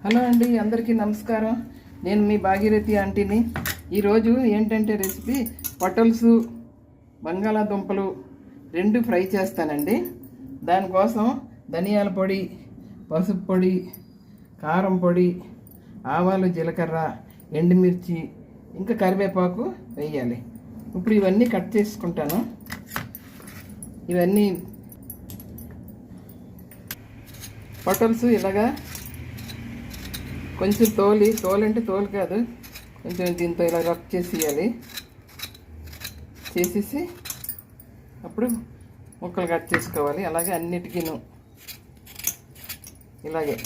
Hello అండి, అందరికీ నమస్కారం. నేను మీ భాగీరథి ఆంటీని. ఈరోజు ఏంటంటే రెసిపీ పొటల్స్ బంగాళాదుంపలు రెండు ఫ్రై చేస్తానండి. దానికోసం ధనియాల పొడి, పసుపు పొడి, కారం పొడి, ఆవాలు, జీలకర్ర, ఎండుమిర్చి, ఇంకా కరివేపాకు వేయాలి. ఇప్పుడు ఇవన్నీ కట్ చేసుకుంటాను. ఇవన్నీ పొటల్స్ ఇలాగా కొంచెం తోలు అంటే తోలు కాదు, కొంచెం దీంతో ఇలా రబ్ చేసేయాలి. చేసేసి అప్పుడు ముక్కలు కట్ చేసుకోవాలి. అలాగే అన్నిటికీను ఇలాగే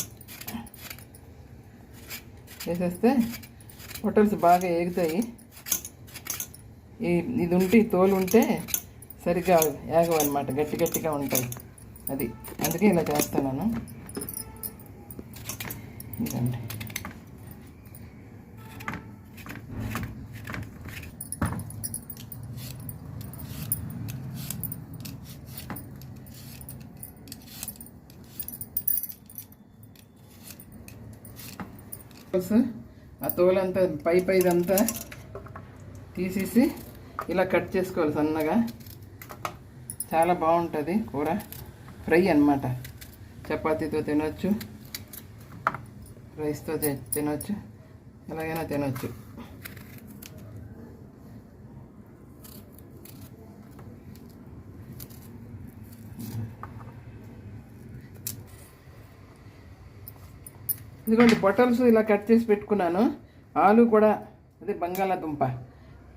చేసేస్తే పొటల్స్ బాగా ఏగుతాయి. ఇది ఉంటే తోలు ఉంటే సరిగ్గా ఏగవన్నమాట, గట్టి గట్టిగా ఉంటాయి. అది అందుకే ఇలా చేస్తున్నాను. ఇదండి. ఆ తోలంతా పైదంతా తీసేసి ఇలా కట్ చేసుకోవాలి సన్నగా. చాలా బాగుంటుంది కూర, ఫ్రై అన్నమాట. చపాతీతో తినొచ్చు, రైస్తో తినొచ్చు, ఎలాగైనా తినొచ్చు. ఇదిగోండి, పొటల్స్ ఇలా కట్ చేసి పెట్టుకున్నాను. ఆలు కూడా, అదే బంగాళాదుంప,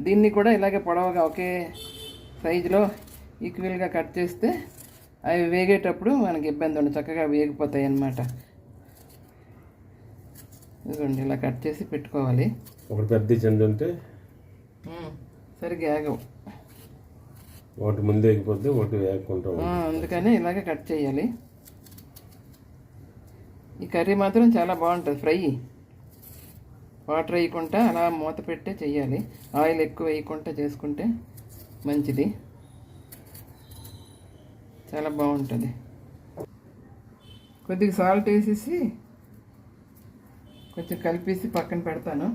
దీన్ని కూడా ఇలాగే పొడవుగా ఒకే సైజులో ఈక్వల్గా కట్ చేస్తే అవి వేగేటప్పుడు మనకి ఇబ్బంది ఉండదు, చక్కగా వేగిపోతాయి అన్నమాట. ఇదిగోండి, ఇలా కట్ చేసి పెట్టుకోవాలి. ఒకటి పెద్ద చెండు ఉంటే సరిగ్గా ఆగవు, ఒకటి ముందు వేగిపోతే ఒకటి వేగకుండా, అందుకని ఇలాగే కట్ చేయాలి. ఈ కర్రీ మాత్రం చాలా బాగుంటుంది. ఫ్రై వాటర్ వేయకుండా అలా మూత పెట్టే చెయ్యాలి. ఆయిల్ ఎక్కువ వేయకుండా చేసుకుంటే మంచిది, చాలా బాగుంటుంది. కొద్దిగా సాల్ట్ వేసేసి కొంచెం కలిపేసి పక్కన పెడతాను.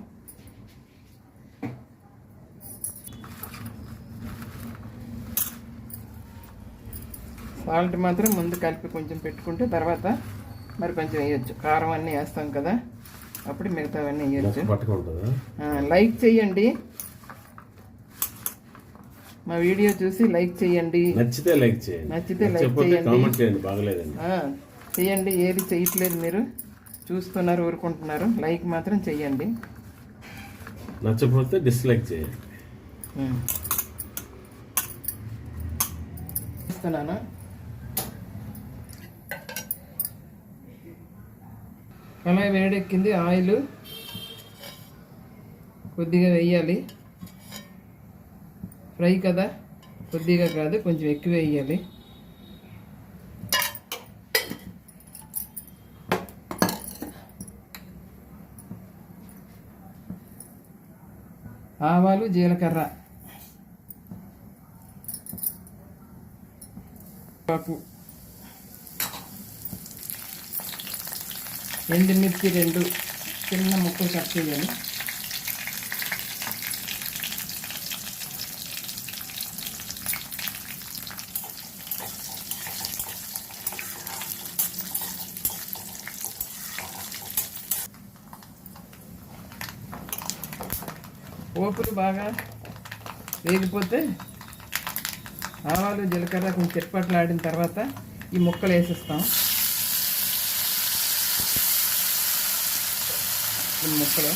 సాల్ట్ మాత్రం ముందు కలిపి కొంచెం పెట్టుకుంటే తర్వాత మరి కొంచెం వేయచ్చు. కారం అన్నీ వేస్తాం కదా, అప్పుడు మిగతావన్నీ వేయచ్చు. లైక్ చేయండి, మా వీడియో చూసి లైక్ చేయండి. నచ్చితే లైక్ చేయండి, చేయండి. ఏది చేయట్లేదు, మీరు చూస్తున్నారు, ఊరుకుంటున్నారు. లైక్ మాత్రం చెయ్యండి. నచ్చకపోతే డిస్లైక్ చేయండి. ఇస్తున్నాను. కళాయి వేడెక్కింది, ఆయిల్ కొద్దిగా వేయాలి. ఫ్రై కదా, కొద్దిగా కాదు కొంచెం ఎక్కువ వేయాలి. ఆవాలు, జీలకర్ర, పప్పు, ఎండుమిర్చి 2 చిన్న ముక్కలు కట్ చేయాలి. పోపులు బాగా వేగిపోతే ఆవాలు, జీలకర్ర కొంచెం చిట్పట్లాడిన తర్వాత ఈ ముక్కలు వేసేస్తాం. ముక్కలు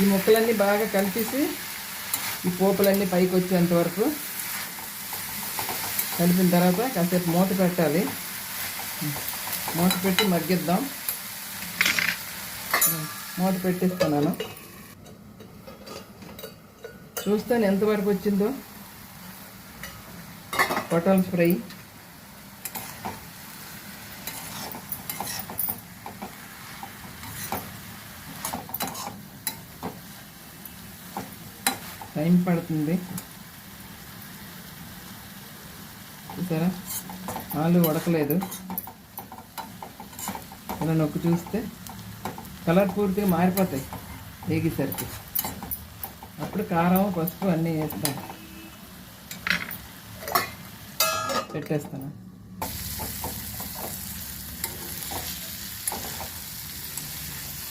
ఈ ముక్కలన్నీ బాగా కలిపేసి ఈ పోపులన్నీ పైకి వచ్చేంత వరకు కలిపిన తర్వాత కాసేపు మూత పెట్టాలి. మూత పెట్టి మగ్గిద్దాం. మూత పెట్టేస్తున్నాను. చూస్తాను ఎంతవరకు వచ్చిందో పొటల్స్ ఫ్రై. టైం పడుతుంది, చూసారా? ఆలు ఉడకలేదు. ఇలా నొక్కి చూస్తే కలర్ పూర్తిగా మారిపోతాయి వేగేసరికి. అప్పుడు కారం పసుపు అన్నీ వేస్తాను, పెట్టేస్తాను.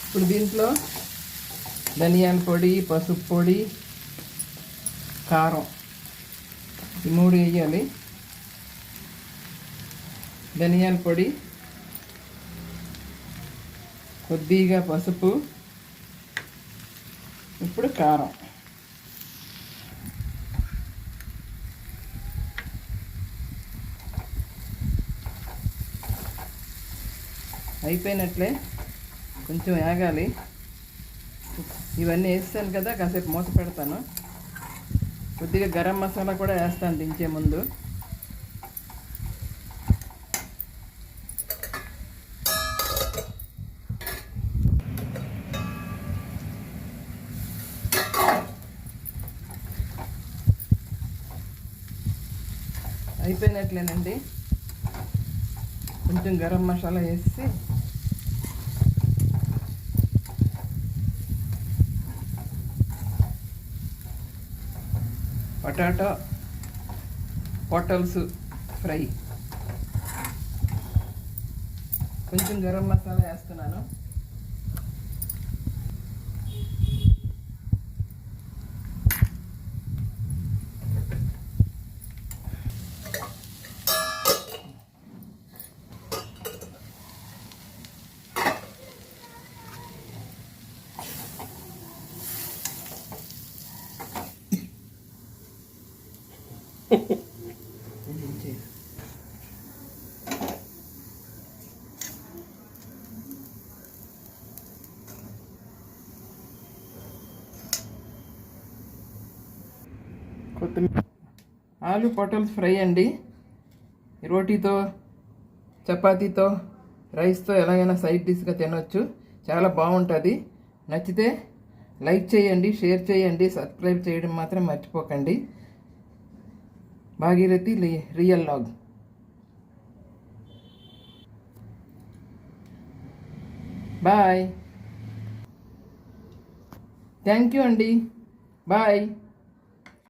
ఇప్పుడు దీంట్లో ధనియాల పొడి, పసుపు పొడి, కారం ఈ 3 వేయాలి. ధనియాల పొడి, కొద్దిగా పసుపు, ఇప్పుడు కారం. అయిపోయినట్లే, కొంచెం ఆగాలి. ఇవన్నీ వేస్తాను కదా, కాసేపు మూత పెడతాను. కొద్దిగా గరం మసాలా కూడా వేస్తాను దించే ముందు. అయిపోయినట్లేనండి. కొంచెం గరం మసాలా వేసి పొటల్స్ ఫ్రై, కొంచెం గరం మసాలా వేస్తున్నాను. కొత్తిమీర. ఆలు పొటల్స్ ఫ్రై అండి. రోటీతో, చపాతీతో, రైస్తో ఎలాగైనా సైడ్ డిష్గా తినొచ్చు. చాలా బాగుంటుంది. నచ్చితే లైక్ చేయండి, షేర్ చేయండి, సబ్స్క్రైబ్ చేయడం మాత్రం మర్చిపోకండి. Bhagirathi real log. Bye. Thank you అండి. బాయ్.